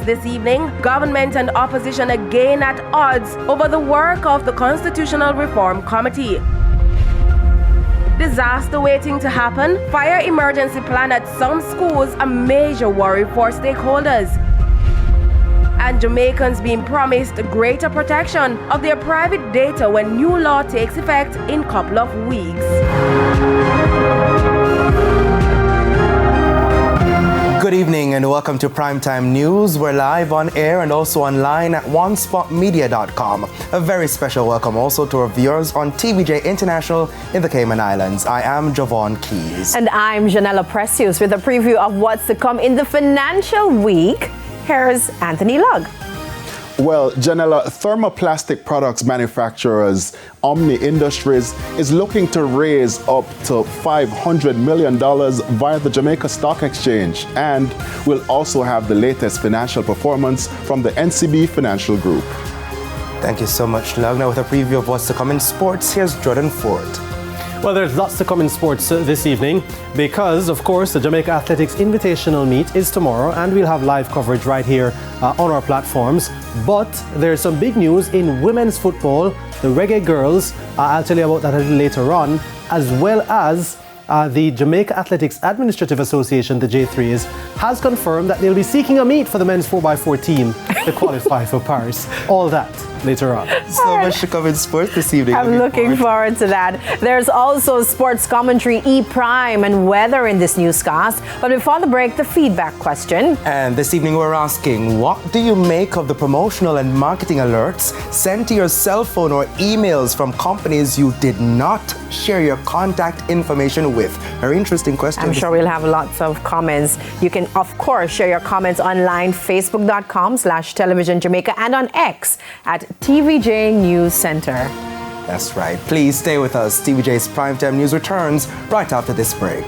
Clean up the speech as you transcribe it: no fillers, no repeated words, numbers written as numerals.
this evening, government and opposition again at odds over the work of the Constitutional Reform Committee. Disaster waiting to happen, fire emergency plan at some schools a major worry for stakeholders. And Jamaicans being promised greater protection of their private data when new law takes effect in a couple of weeks. Good evening and welcome to Primetime News. We're live on air and also online at onespotmedia.com. A very special welcome also to our viewers on TVJ International in the Cayman Islands. I am Javon Keys. And I'm Janella Precious with a preview of what's to come in the financial week. Here's Anthony Lugg. Well, Janella, thermoplastic products manufacturers Omni Industries is looking to raise up to $500 million via the Jamaica Stock Exchange, and will also have the latest financial performance from the NCB Financial Group. Thank you so much, Lug. Now with a preview of what's to come in sports, here's Jordan Ford. Well, there's lots to come in sports this evening because, of course, the Jamaica Athletics Invitational Meet is tomorrow and we'll have live coverage right here on our platforms. But there's some big news in women's football, the Reggae Girls. I'll tell you about that a little later on, as well as the Jamaica Athletics Administrative Association, the J3s, has confirmed that they'll be seeking a meet for the men's 4x4 team to qualify for Paris. All that later on. So much to come in sports this evening. I'm looking forward to that. There's also sports commentary, E-Prime, and weather in this newscast. But before the break, the feedback question. And this evening we're asking, what do you make of the promotional and marketing alerts sent to your cell phone or emails from companies you did not share your contact information with? Very interesting question. I'm sure we'll have lots of comments. You can, of course, share your comments online, facebook.com/televisionjamaica, and on X at TVJ News Center. That's right. Please stay with us. TVJ's Primetime News returns right after this break.